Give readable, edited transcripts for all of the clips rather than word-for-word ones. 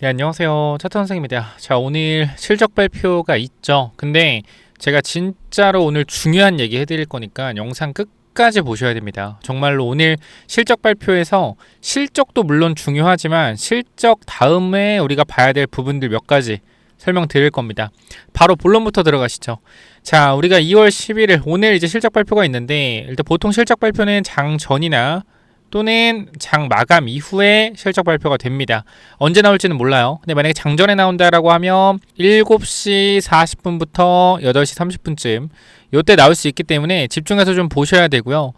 네, 안녕하세요. 차트 선생입니다. 자, 오늘 실적 발표가 있죠. 근데 제가 진짜로 오늘 중요한 얘기 해드릴 거니까 영상 끝까지 보셔야 됩니다. 정말로 오늘 실적 발표에서 실적도 물론 중요하지만 실적 다음에 우리가 봐야 될 부분들 몇 가지 설명드릴 겁니다. 바로 본론부터 들어가시죠. 자, 우리가 2월 11일 오늘 이제 실적 발표가 있는데 일단 보통 실적 발표는 장 전이나 또는 장 마감 이후에 실적 발표가 됩니다. 언제 나올지는 몰라요. 근데 만약에 장전에 나온다라고 하면 7시 40분부터 8시 30분쯤 요때 나올 수 있기 때문에 집중해서 좀 보셔야 되고요.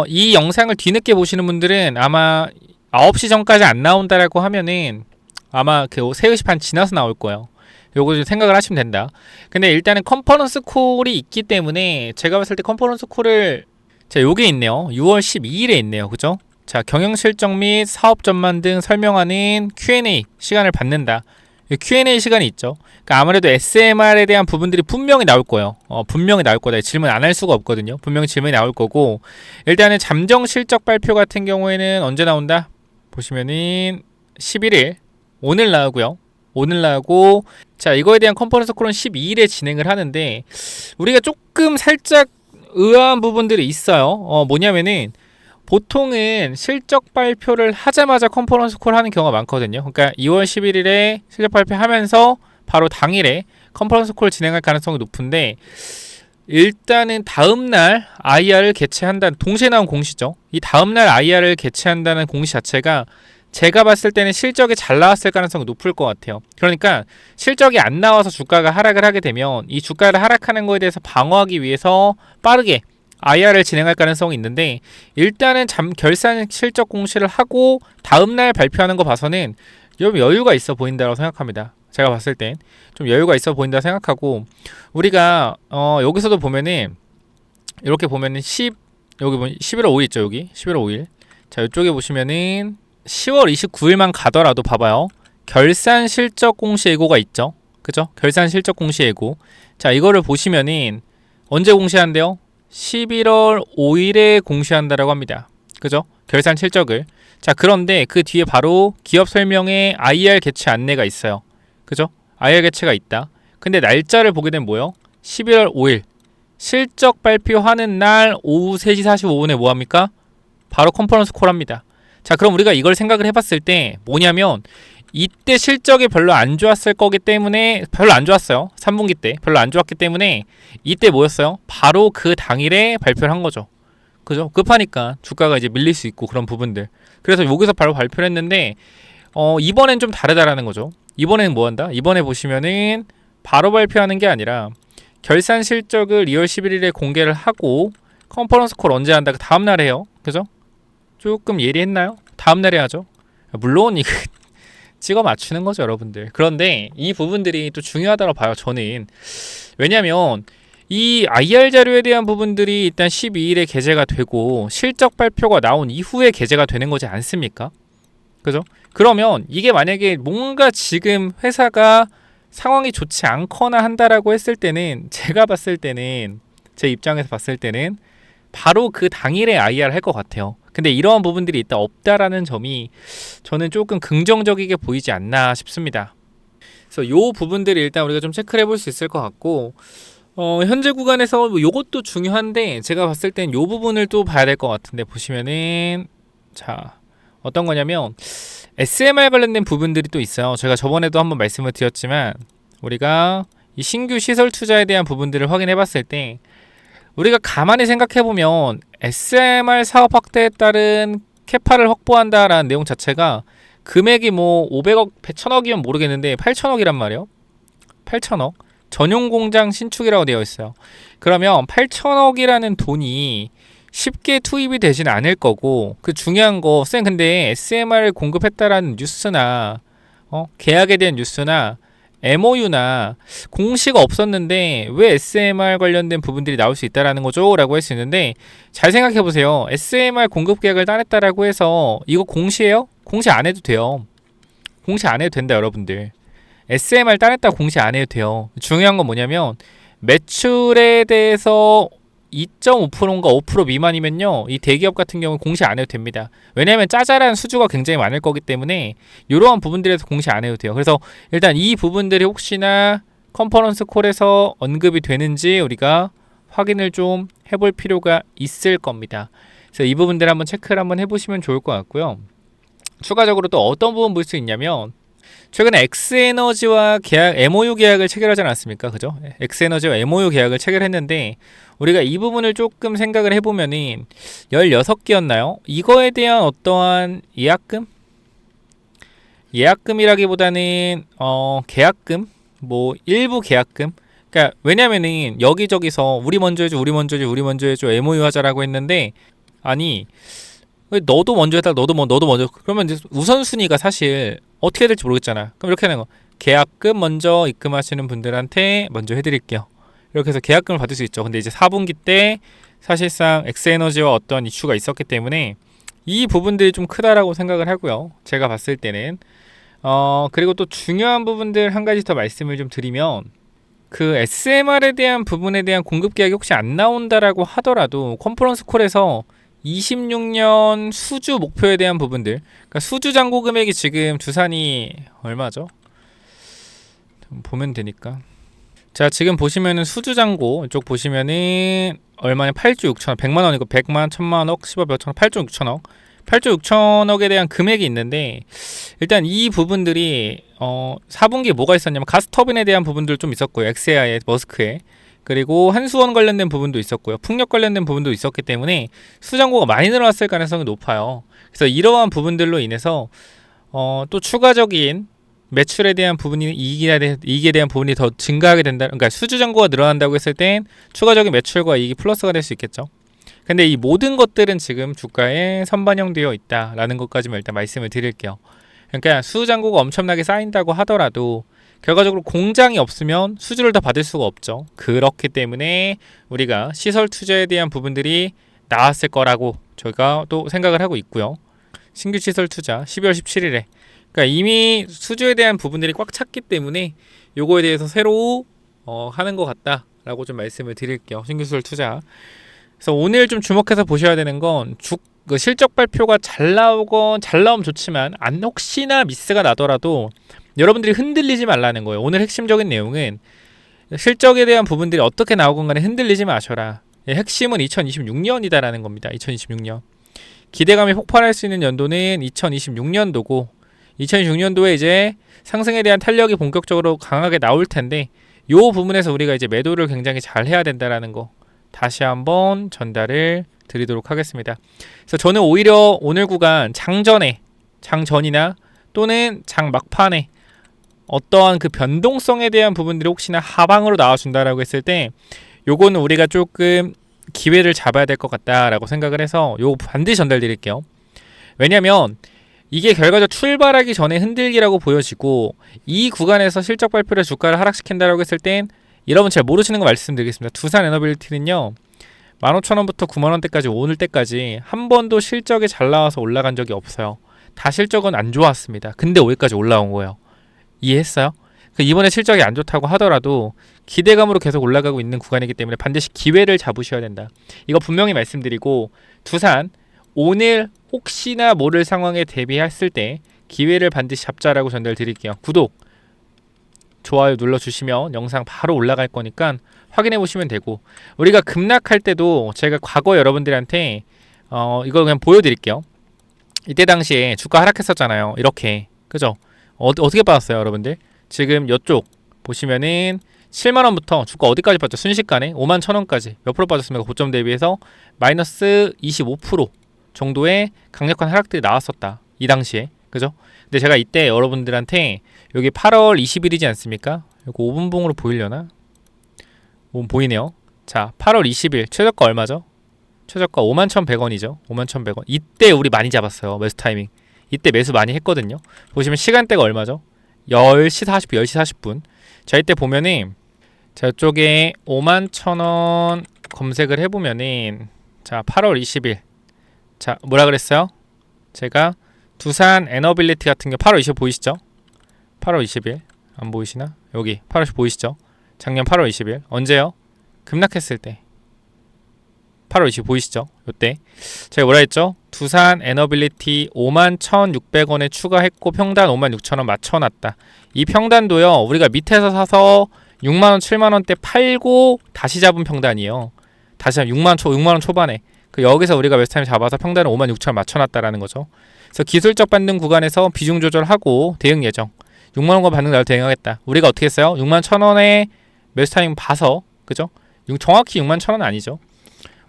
이 영상을 뒤늦게 보시는 분들은 아마 9시 전까지 안 나온다라고 하면은 아마 그 3시 반 지나서 나올 거예요. 요거 좀 생각을 하시면 된다. 근데 일단은 컨퍼런스 콜이 있기 때문에 제가 봤을 때 컨퍼런스 콜을 자, 요게 있네요. 6월 12일에 있네요. 그죠? 자, 경영 실적 및 사업 전망 등 설명하는 Q&A 시간을 받는다. Q&A 시간이 있죠. 그러니까 아무래도 SMR에 대한 부분들이 분명히 나올 거예요. 분명히 나올 거다. 질문 안 할 수가 없거든요. 분명히 질문이 나올 거고, 일단은 잠정 실적 발표 같은 경우에는 언제 나온다? 보시면은 11일 오늘 나오고요. 오늘 나오고, 자, 이거에 대한 컨퍼런스 콜은 12일에 진행을 하는데 우리가 조금 살짝 의아한 부분들이 있어요. 뭐냐면은 보통은 실적 발표를 하자마자 컨퍼런스 콜 하는 경우가 많거든요. 그러니까 2월 11일에 실적 발표하면서 바로 당일에 컨퍼런스 콜 진행할 가능성이 높은데 일단은 다음날 IR을 개최한다는 동시에 나온 공시죠. 이 다음날 IR을 개최한다는 공시 자체가 제가 봤을 때는 실적이 잘 나왔을 가능성이 높을 것 같아요. 그러니까 실적이 안 나와서 주가가 하락을 하게 되면 이 주가를 하락하는 거에 대해서 방어하기 위해서 빠르게 IR을 진행할 가능성이 있는데 일단은 결산 실적 공시를 하고 다음날 발표하는 거 봐서는 좀 여유가 있어 보인다고 생각합니다. 제가 봤을 땐 좀 여유가 있어 보인다 생각하고 우리가 여기서도 보면은 이렇게 보면은 여기 보면 11월 5일 있죠. 여기 11월 5일 자 이쪽에 보시면은 10월 29일만 가더라도 봐봐요. 결산 실적 공시 예고가 있죠. 그죠? 결산 실적 공시 예고. 자, 이거를 보시면은 언제 공시한대요? 11월 5일에 공시한다라고 합니다. 그죠? 결산 실적을. 자, 그런데 그 뒤에 바로 기업 설명에 IR 개최 안내가 있어요. 그죠? IR 개최가 있다. 근데 날짜를 보게 되면 뭐요? 11월 5일. 실적 발표하는 날 오후 3시 45분에 뭐 합니까? 바로 컨퍼런스 콜 합니다. 자, 그럼 우리가 이걸 생각을 해봤을 때 뭐냐면 이때 실적이 별로 안 좋았을 거기 때문에 별로 안 좋았어요. 3분기 때 별로 안 좋았기 때문에 이때 뭐였어요? 바로 그 당일에 발표를 한 거죠. 그죠? 급하니까 주가가 이제 밀릴 수 있고 그런 부분들. 그래서 여기서 바로 발표를 했는데 이번엔 좀 다르다라는 거죠. 이번에는 뭐 한다? 이번에 보시면은 바로 발표하는 게 아니라 결산 실적을 2월 11일에 공개를 하고 컨퍼런스 콜 언제 한다? 그 다음날 해요. 그죠? 조금 예리했나요? 다음날에 하죠. 물론 이거 찍어 맞추는 거죠, 여러분들. 그런데 이 부분들이 또 중요하다고 봐요, 저는. 왜냐면 이 IR 자료에 대한 부분들이 일단 12일에 게재가 되고 실적 발표가 나온 이후에 게재가 되는 거지 않습니까? 그죠? 그러면 이게 만약에 뭔가 지금 회사가 상황이 좋지 않거나 한다라고 했을 때는 제가 봤을 때는 제 입장에서 봤을 때는 바로 그 당일에 IR 할 것 같아요. 근데 이러한 부분들이 있다 없다라는 점이 저는 조금 긍정적이게 보이지 않나 싶습니다. 그래서 요 부분들이 일단 우리가 좀 체크를 해볼 수 있을 것 같고 현재 구간에서 뭐 요것도 중요한데 제가 봤을 땐 요 부분을 또 봐야 될 것 같은데 보시면은 자 어떤 거냐면 SMR 관련된 부분들이 또 있어요. 제가 저번에도 한번 말씀을 드렸지만 우리가 이 신규 시설 투자에 대한 부분들을 확인해 봤을 때 우리가 가만히 생각해보면 SMR 사업 확대에 따른 캐파를 확보한다라는 내용 자체가 금액이 뭐 500억, 1000억이면 모르겠는데 8천억이란 말이에요. 8천억. 전용 공장 신축이라고 되어 있어요. 그러면 8천억이라는 돈이 쉽게 투입이 되진 않을 거고 그 중요한 거 쌤 근데 SMR을 공급했다라는 뉴스나 계약에 대한 뉴스나 MOU나 공시가 없었는데 왜 SMR 관련된 부분들이 나올 수 있다라는 거죠? 라고 할 수 있는데 잘 생각해보세요. SMR 공급 계약을 따냈다라고 해서 이거 공시예요? 공시 안 해도 돼요. 공시 안 해도 된다 여러분들. SMR 따냈다 공시 안 해도 돼요. 중요한 건 뭐냐면 매출에 대해서 2.5%인가 5% 미만이면요, 이 대기업 같은 경우는 공시 안 해도 됩니다. 왜냐하면 짜잘한 수주가 굉장히 많을 거기 때문에 이러한 부분들에서 공시 안 해도 돼요. 그래서 일단 이 부분들이 혹시나 컨퍼런스 콜에서 언급이 되는지 우리가 확인을 좀 해볼 필요가 있을 겁니다. 그래서 이 부분들 한번 체크를 한번 해보시면 좋을 것 같고요. 추가적으로 또 어떤 부분 볼 수 있냐면, 최근에 엑스에너지와 계약 MOU 계약을 체결하지 않았습니까? 그죠? 엑스에너지와 MOU 계약을 체결했는데, 우리가 이 부분을 조금 생각을 해보면은 16개였나요? 이거에 대한 어떠한 예약금? 예약금이라기보다는 계약금? 뭐 일부 계약금? 그러니까 왜냐면은 여기저기서 우리 먼저 해줘, 우리 먼저 해줘, 우리 먼저 해줘, MOU 하자라고 했는데, 아니 너도 먼저 해달라, 너도 먼저. 그러면 이제 우선순위가 사실 어떻게 될지 모르겠잖아. 그럼 이렇게 하는 거, 계약금 먼저 입금하시는 분들한테 먼저 해드릴게요. 이렇게 해서 계약금을 받을 수 있죠. 근데 이제 4분기 때 사실상 엑스에너지와 어떤 이슈가 있었기 때문에 이 부분들이 좀 크다라고 생각을 하고요, 제가 봤을 때는. 그리고 또 중요한 부분들 한 가지 더 말씀을 좀 드리면, 그 SMR에 대한 부분에 대한 공급 계약이 혹시 안 나온다라고 하더라도 컨퍼런스 콜에서 26년 수주 목표에 대한 부분들, 그러니까 수주 잔고 금액이 지금 두산이 얼마죠? 보면 되니까. 자, 지금 보시면은 수주 잔고 이쪽 보시면은 얼마냐? 8조 6천억, 100만 원이고 100만, 1000만억, 10억 몇천억, 8조 6천억. 8조 6천억에 대한 금액이 있는데, 일단 이 부분들이 4분기에 뭐가 있었냐면 가스터빈에 대한 부분들 좀 있었고요. 엑세아의 머스크에. 그리고 한수원 관련된 부분도 있었고요. 풍력 관련된 부분도 있었기 때문에 수장고가 많이 늘어났을 가능성이 높아요. 그래서 이러한 부분들로 인해서 또 추가적인 매출에 대한 부분이, 이익에 대한 부분이 더 증가하게 된다. 그러니까 수주 잔고가 늘어난다고 했을 땐 추가적인 매출과 이익이 플러스가 될 수 있겠죠. 근데 이 모든 것들은 지금 주가에 선반영되어 있다라는 것까지만 일단 말씀을 드릴게요. 그러니까 수주 잔고가 엄청나게 쌓인다고 하더라도 결과적으로 공장이 없으면 수주를 더 받을 수가 없죠. 그렇기 때문에 우리가 시설 투자에 대한 부분들이 나왔을 거라고 저희가 또 생각을 하고 있고요. 신규 시설 투자 12월 17일에, 그러니까 이미 수주에 대한 부분들이 꽉 찼기 때문에 요거에 대해서 새로 하는 것 같다라고 좀 말씀을 드릴게요. 신규 시설 투자. 그래서 오늘 좀 주목해서 보셔야 되는 건 그 실적 발표가 잘 나오면 좋지만 혹시나 미스가 나더라도 여러분들이 흔들리지 말라는 거예요. 오늘 핵심적인 내용은 실적에 대한 부분들이 어떻게 나오건 간에 흔들리지 마셔라. 핵심은 2026년이다라는 겁니다. 2026년. 기대감이 폭발할 수 있는 연도는 2026년도고, 2026년도에 이제 상승에 대한 탄력이 본격적으로 강하게 나올 텐데, 요 부분에서 우리가 이제 매도를 굉장히 잘 해야 된다라는 거 다시 한번 전달을 드리도록 하겠습니다. 그래서 저는 오히려 오늘 구간 장전이나 또는 장 막판에 어떠한 그 변동성에 대한 부분들이 혹시나 하방으로 나와준다라고 했을 때, 요거는 우리가 조금 기회를 잡아야 될 것 같다라고 생각을 해서 요거 반드시 전달드릴게요. 왜냐면 이게 결과적 출발하기 전에 흔들기라고 보여지고, 이 구간에서 실적 발표를 주가를 하락시킨다라고 했을 땐 여러분 잘 모르시는 거 말씀드리겠습니다. 두산 에너빌리티는요, 15,000원부터 90,000원대까지 오늘 때까지 한 번도 실적이 잘 나와서 올라간 적이 없어요. 다 실적은 안 좋았습니다. 근데 여기까지 올라온 거예요. 이해했어요? 이번에 실적이 안 좋다고 하더라도 기대감으로 계속 올라가고 있는 구간이기 때문에 반드시 기회를 잡으셔야 된다. 이거 분명히 말씀드리고, 두산 오늘 혹시나 모를 상황에 대비했을 때 기회를 반드시 잡자라고 전달드릴게요. 구독, 좋아요 눌러주시면 영상 바로 올라갈 거니까 확인해 보시면 되고, 우리가 급락할 때도 제가 과거 여러분들한테 이거 그냥 보여드릴게요. 이때 당시에 주가 하락했었잖아요. 이렇게, 그죠? 어떻게 받았어요, 여러분들? 지금 이쪽 보시면은 7만원부터 주가 어디까지 빠졌죠? 순식간에 51,000원까지 몇 프로 빠졌습니까? 고점 대비해서 마이너스 25% 정도의 강력한 하락들이 나왔었다, 이 당시에. 그죠? 근데 제가 이때 여러분들한테 여기 8월 20일이지 않습니까? 이거 5분봉으로 보이려나? 보이네요. 자, 8월 20일 최저가 얼마죠? 최저가 51,100원이죠. 51,100원. 이때 우리 많이 잡았어요. 매수 타이밍. 이때 매수 많이 했거든요. 보시면 시간대가 얼마죠? 10시 40분, 10시 40분. 자, 이때 보면은 자, 이쪽에 51,000원 검색을 해보면은, 자, 8월 20일. 자, 뭐라 그랬어요? 제가 두산 에너빌리티 같은 게 8월 20일 보이시죠? 8월 20일 안 보이시나? 여기 8월 20일 보이시죠? 작년 8월 20일 언제요? 급락했을 때. 8월 20 보이시죠? 요때 제가 뭐라 했죠? 두산 에너빌리티 51,600원에 추가했고 평단 56,000원 맞춰놨다. 이 평단도요 우리가 밑에서 사서 6만원 7만원대 팔고 다시 잡은 평단이에요. 다시 잡은 6만원 초반에 여기서 우리가 매수타임 잡아서 평단을 56,000원 맞춰놨다라는 거죠. 그래서 기술적 반등 구간에서 비중 조절하고 대응 예정. 6만원과 반등 나올 대응하겠다. 우리가 어떻게 했어요? 61,000원에 매수타임 봐서 그죠? 정확히 61,000원 아니죠.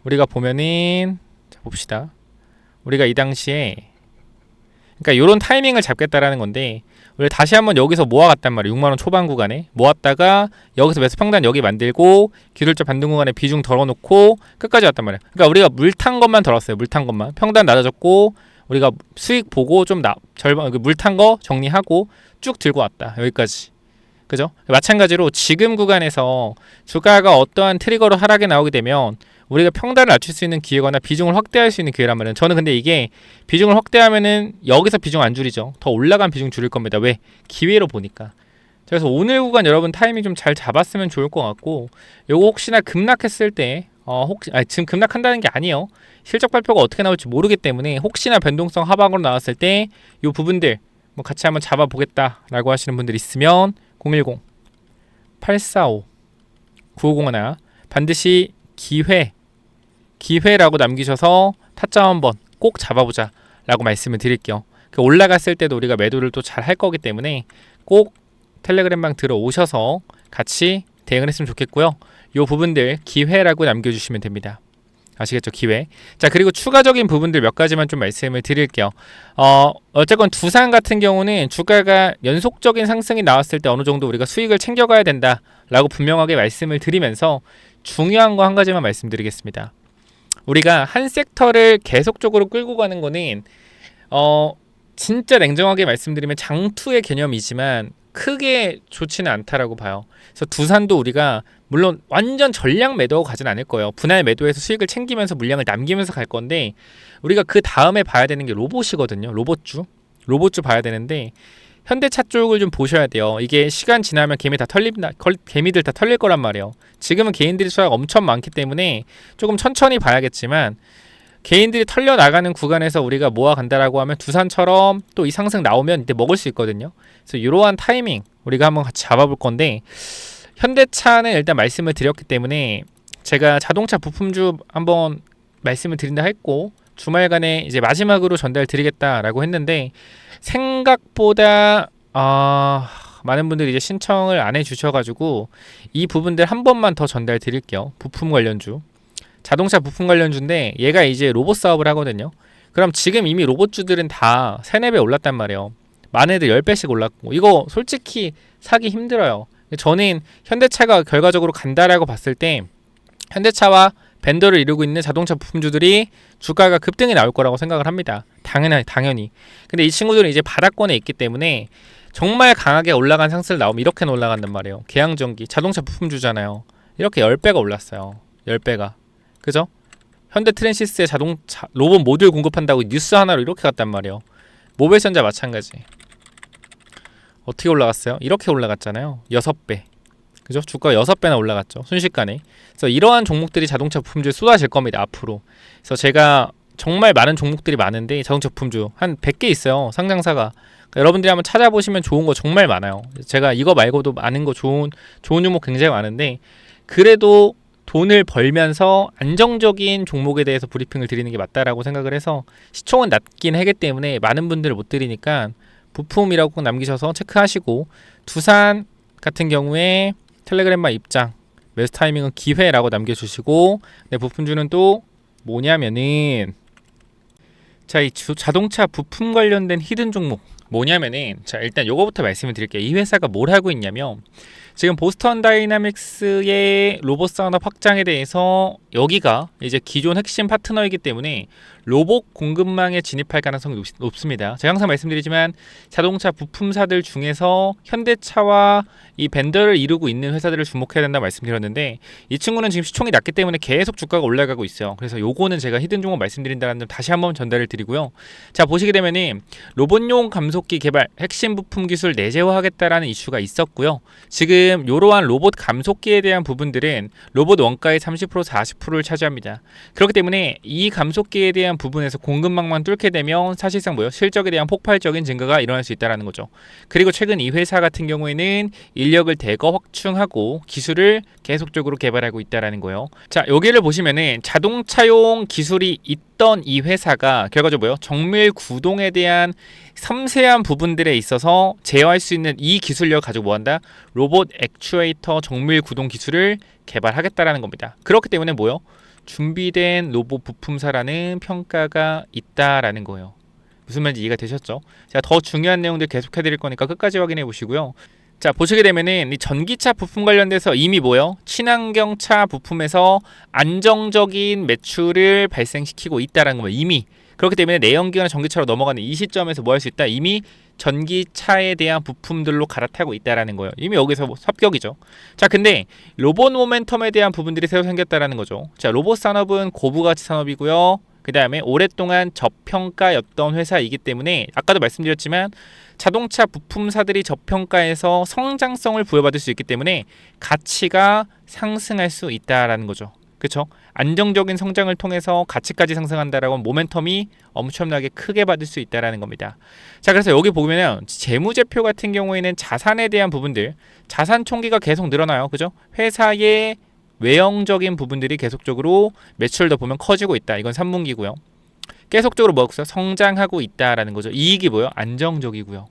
우리가 보면은 자 봅시다. 우리가 이 당시에 그러니까 요런 타이밍을 잡겠다라는 건데 우리 다시 한번 여기서 모아갔단 말이에요. 6만원 초반 구간에 모았다가 여기서 매수 평단 여기 만들고 기술적 반등 구간에 비중 덜어놓고 끝까지 왔단 말이에요. 그러니까 우리가 물 탄 것만 덜었어요. 물 탄 것만 평단 낮아졌고 우리가 수익 보고 좀 절반 물 탄 거 정리하고 쭉 들고 왔다. 여기까지. 그죠? 마찬가지로 지금 구간에서 주가가 어떠한 트리거로 하락이 나오게 되면 우리가 평단을 낮출 수 있는 기회거나 비중을 확대할 수 있는 기회란 말이에요. 저는 근데 이게 비중을 확대하면은 여기서 비중 안 줄이죠. 더 올라간 비중 줄일 겁니다. 왜? 기회로 보니까. 그래서 오늘 구간 여러분 타이밍 좀 잘 잡았으면 좋을 것 같고 요거 혹시나 급락했을 때 지금 급락한다는 게 아니에요. 실적 발표가 어떻게 나올지 모르기 때문에 혹시나 변동성 하방으로 나왔을 때 요 부분들 뭐 같이 한번 잡아보겠다라고 하시는 분들 있으면 010-845-9501 반드시 기회라고 남기셔서 타점 한번 꼭 잡아보자 라고 말씀을 드릴게요. 올라갔을 때도 우리가 매도를 또 잘 할 거기 때문에 꼭 텔레그램방 들어오셔서 같이 대응을 했으면 좋겠고요. 요 부분들 기회라고 남겨주시면 됩니다. 아시겠죠? 기회. 자, 그리고 추가적인 부분들 몇 가지만 좀 말씀을 드릴게요. 어쨌건 두산 같은 경우는 주가가 연속적인 상승이 나왔을 때 어느 정도 우리가 수익을 챙겨가야 된다라고 분명하게 말씀을 드리면서 중요한 거 한 가지만 말씀드리겠습니다. 우리가 한 섹터를 계속적으로 끌고 가는 거는 진짜 냉정하게 말씀드리면 장투의 개념이지만 크게 좋지는 않다라고 봐요. 그래서 두산도 우리가 물론 완전 전량 매도하고 가진 않을 거예요. 분할 매도해서 수익을 챙기면서 물량을 남기면서 갈 건데 우리가 그 다음에 봐야 되는 게 로봇이거든요. 로봇주 봐야 되는데 현대차 쪽을 좀 보셔야 돼요. 이게 시간 지나면 개미들 다 털릴 거란 말이에요. 지금은 개인들이 수요가 엄청 많기 때문에 조금 천천히 봐야겠지만 개인들이 털려 나가는 구간에서 우리가 모아간다라고 하면 두산처럼 또 이 상승 나오면 이때 먹을 수 있거든요. 그래서 이러한 타이밍 우리가 한번 같이 잡아볼 건데 현대차는 일단 말씀을 드렸기 때문에 제가 자동차 부품주 한번 말씀을 드린다 했고 주말간에 이제 마지막으로 전달 드리겠다라고 했는데 생각보다 많은 분들이 이제 신청을 안 해주셔가지고 이 부분들 한 번만 더 전달 드릴게요. 부품 관련주. 자동차 부품 관련주인데 얘가 이제 로봇 사업을 하거든요. 그럼 지금 이미 로봇주들은 다 3-4배 올랐단 말이에요. 많은 애들 10배씩 올랐고 이거 솔직히 사기 힘들어요. 저는 현대차가 결과적으로 간다라고 봤을 때 현대차와 벤더를 이루고 있는 자동차 부품주들이 주가가 급등이 나올 거라고 생각을 합니다. 당연히. 근데 이 친구들은 이제 바닥권에 있기 때문에 정말 강하게 올라간 상승을 나오면 이렇게는 올라간단 말이에요. 계양전기 자동차 부품주잖아요. 이렇게 10배가 올랐어요. 10배가. 그죠? 현대 트랜시스의 자동차 로봇 모듈 공급한다고 뉴스 하나로 이렇게 갔단 말이에요. 모베선자 마찬가지. 어떻게 올라갔어요? 이렇게 올라갔잖아요. 6배. 그죠? 주가 6배나 올라갔죠. 순식간에. 그래서 이러한 종목들이 자동차 부품주에 쏟아질 겁니다. 앞으로. 그래서 제가 정말 많은 종목들이 많은데 자동차 부품주 한 100개 있어요. 상장사가. 그러니까 여러분들이 한번 찾아보시면 좋은 거 정말 많아요. 제가 이거 말고도 많은 거 좋은 종목 굉장히 많은데 그래도 돈을 벌면서 안정적인 종목에 대해서 브리핑을 드리는 게 맞다라고 생각을 해서 시총은 낮긴 하기 때문에 많은 분들을 못 드리니까 부품이라고 꼭 남기셔서 체크하시고 두산 같은 경우에 텔레그램만 입장 매수 타이밍은 기회라고 남겨주시고 부품주는 또 뭐냐면은 자, 이 자동차 부품 관련된 히든 종목 뭐냐면은 자 일단 요거부터 말씀을 드릴게요. 이 회사가 뭘 하고 있냐면 지금 보스턴 다이나믹스의 로봇 산업 확장에 대해서 여기가 이제 기존 핵심 파트너이기 때문에 로봇 공급망에 진입할 가능성이 높습니다. 제가 항상 말씀드리지만 자동차 부품사들 중에서 현대차와 이 벤더를 이루고 있는 회사들을 주목해야 된다고 말씀드렸는데 이 친구는 지금 시총이 낮기 때문에 계속 주가가 올라가고 있어요. 그래서 요거는 제가 히든 종목 말씀드린다는 점 다시 한번 전달을 드리고요. 자 보시게 되면은 로봇용 감속기 개발 핵심 부품 기술 내재화하겠다라는 이슈가 있었고요. 지금 지금 이러한 로봇 감속기에 대한 부분들은 로봇 원가의 30% 40%를 차지합니다. 그렇기 때문에 이 감속기에 대한 부분에서 공급망만 뚫게 되면 사실상 뭐요? 실적에 대한 폭발적인 증가가 일어날 수 있다는 거죠. 그리고 최근 이 회사 같은 경우에는 인력을 대거 확충하고 기술을 계속적으로 개발하고 있다는 거예요. 자, 여기를 보시면은 자동차용 기술이 있던 이 회사가 결과적으로 뭐요? 정밀 구동에 대한 섬세한 부분들에 있어서 제어할 수 있는 이 기술력을 가지고 뭐한다? 로봇 액추에이터 정밀 구동 기술을 개발하겠다라는 겁니다. 그렇기 때문에 뭐요? 준비된 로봇 부품사라는 평가가 있다라는 거예요. 무슨 말인지 이해가 되셨죠? 제가 더 중요한 내용들 계속 해드릴 거니까 끝까지 확인해 보시고요. 자, 보시게 되면은 이 전기차 부품 관련돼서 이미 뭐요? 친환경차 부품에서 안정적인 매출을 발생시키고 있다라는 거예요. 이미. 그렇기 때문에 내연기관 전기차로 넘어가는 이 시점에서 뭐 할 수 있다? 이미 전기차에 대한 부품들로 갈아타고 있다라는 거예요. 이미 여기서 뭐 합격이죠. 자, 근데 로봇 모멘텀에 대한 부분들이 새로 생겼다라는 거죠. 자, 로봇 산업은 고부가치 산업이고요. 그 다음에 오랫동안 저평가였던 회사이기 때문에 아까도 말씀드렸지만 자동차 부품사들이 저평가에서 성장성을 부여받을 수 있기 때문에 가치가 상승할 수 있다라는 거죠. 그렇죠? 안정적인 성장을 통해서 가치까지 상승한다라고 하면 모멘텀이 엄청나게 크게 받을 수 있다라는 겁니다. 자, 그래서 여기 보면은 재무제표 같은 경우에는 자산에 대한 부분들, 자산 총기가 계속 늘어나요. 그죠? 회사의 외형적인 부분들이 계속적으로 매출도 보면 커지고 있다. 이건 3분기고요. 계속적으로 뭐였어요? 성장하고 있다라는 거죠. 이익이 뭐예요? 안정적이고요.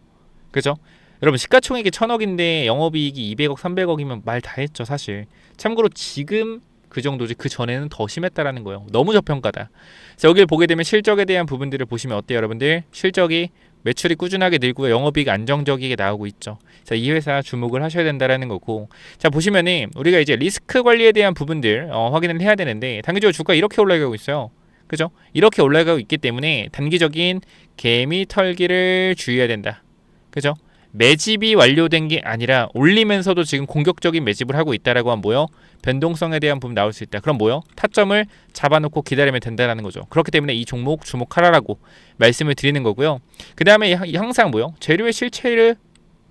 그죠? 여러분 시가총액이 1000억인데 영업이익이 200억, 300억이면 말 다 했죠, 사실. 참고로 지금 그 정도지 그 전에는 더 심했다라는 거예요. 너무 저평가다. 그래서 여기를 보게 되면 실적에 대한 부분들을 보시면 어때요, 여러분들? 실적이 매출이 꾸준하게 늘고요. 영업이익 안정적이게 나오고 있죠. 자, 이 회사 주목을 하셔야 된다라는 거고. 자, 보시면은 우리가 이제 리스크 관리에 대한 부분들 확인을 해야 되는데 단기적으로 주가 이렇게 올라가고 있어요. 그죠? 이렇게 올라가고 있기 때문에 단기적인 개미 털기를 주의해야 된다. 그죠? 매집이 완료된 게 아니라 올리면서도 지금 공격적인 매집을 하고 있다라고 하면 뭐요? 변동성에 대한 부분 나올 수 있다. 그럼 뭐요? 타점을 잡아놓고 기다리면 된다라는 거죠. 그렇기 때문에 이 종목 주목하라라고 말씀을 드리는 거고요. 그 다음에 항상 뭐요? 재료의 실체를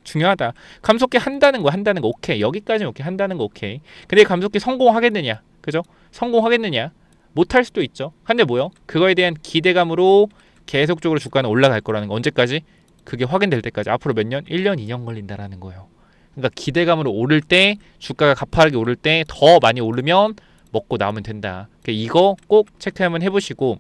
중요하다. 감속기 한다는 거 오케이. 여기까지는 오케이. 한다는 거 오케이. 근데 감속기 성공하겠느냐? 그죠? 성공하겠느냐? 못할 수도 있죠. 근데 뭐요? 그거에 대한 기대감으로 계속적으로 주가는 올라갈 거라는 거. 언제까지? 그게 확인될 때까지. 앞으로 몇 년? 1년, 2년 걸린다라는 거예요. 그러니까 기대감으로 오를 때, 주가가 가파르게 오를 때 더 많이 오르면 먹고 나오면 된다. 그러니까 이거 꼭 체크 한번 해보시고.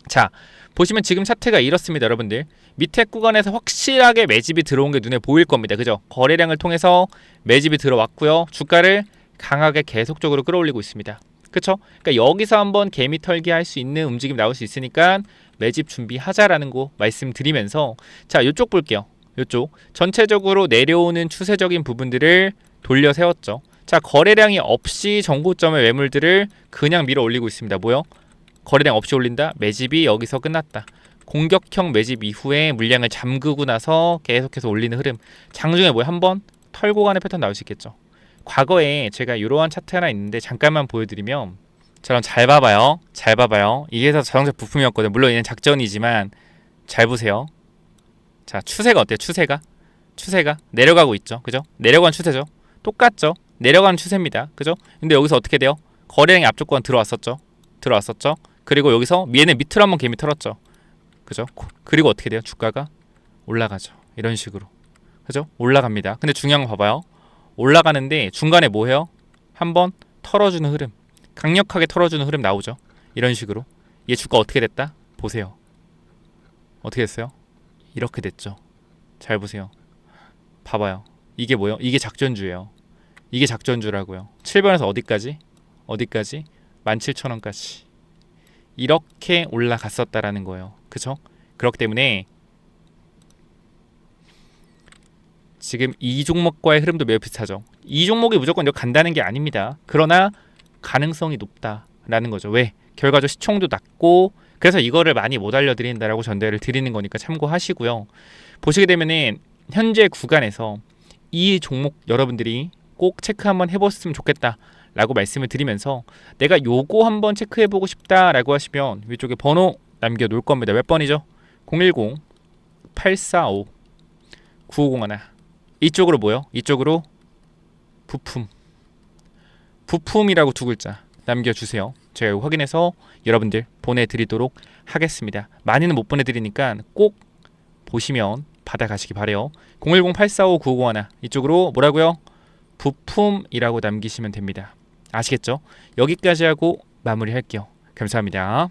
자, 보시면 지금 차트가 이렇습니다, 여러분들. 밑에 구간에서 확실하게 매집이 들어온 게 눈에 보일 겁니다. 그죠? 거래량을 통해서 매집이 들어왔고요. 주가를 강하게 계속적으로 끌어올리고 있습니다. 그쵸? 그러니까 여기서 한번 개미 털기 할 수 있는 움직임 나올 수 있으니까 매집 준비하자라는 거 말씀드리면서, 자, 이쪽 볼게요. 이쪽 전체적으로 내려오는 추세적인 부분들을 돌려 세웠죠. 자, 거래량이 없이 정고점의 매물들을 그냥 밀어 올리고 있습니다. 뭐요? 거래량 없이 올린다? 매집이 여기서 끝났다. 공격형 매집 이후에 물량을 잠그고 나서 계속해서 올리는 흐름. 장중에 뭐요? 한번 털고 가는 패턴 나올 수 있겠죠. 과거에 제가 이러한 차트 하나 있는데 잠깐만 보여드리면, 저랑 잘 봐봐요. 잘 봐봐요. 이게 다 자동차 부품이었거든요. 물론 얘는 작전이지만 잘 보세요. 자, 추세가 어때요? 추세가 내려가고 있죠. 그죠? 내려가는 추세죠. 똑같죠? 내려가는 추세입니다. 그죠? 근데 여기서 어떻게 돼요? 거래량이 앞쪽 구간 들어왔었죠. 그리고 여기서 얘는 밑으로 한번 개미 털었죠. 그죠? 그리고 어떻게 돼요? 주가가 올라가죠. 이런 식으로. 그죠? 올라갑니다. 근데 중요한 거 봐봐요. 올라가는데 중간에 뭐 해요? 한번 털어주는 흐름. 강력하게 털어주는 흐름 나오죠. 이런 식으로. 얘 주가 어떻게 됐다? 보세요. 어떻게 됐어요? 이렇게 됐죠. 잘 보세요. 봐봐요. 이게 뭐예요? 이게 작전주예요. 이게 작전주라고요. 7번에서 어디까지? 17,000원까지. 이렇게 올라갔었다라는 거예요. 그쵸? 그렇기 때문에 지금 이 종목과의 흐름도 매우 비슷하죠. 이 종목이 무조건 여기 간다는 게 아닙니다. 그러나 가능성이 높다라는 거죠. 왜? 결과적으로 시총도 낮고, 그래서 이거를 많이 못 알려드린다라고 전달을 드리는 거니까 참고하시고요. 보시게 되면은 현재 구간에서 이 종목 여러분들이 꼭 체크 한번 해봤으면 좋겠다라고 말씀을 드리면서, 내가 요거 한번 체크해보고 싶다라고 하시면 위쪽에 번호 남겨놓을 겁니다. 몇 번이죠? 010-845-9501. 이쪽으로 뭐요? 이쪽으로 부품. 부품이라고 두 글자 남겨주세요. 제가 확인해서 여러분들 보내드리도록 하겠습니다. 많이는 못 보내드리니까 꼭 보시면 받아가시기 바래요. 010-845-9501 이쪽으로 뭐라고요? 부품이라고 남기시면 됩니다. 아시겠죠? 여기까지 하고 마무리할게요. 감사합니다.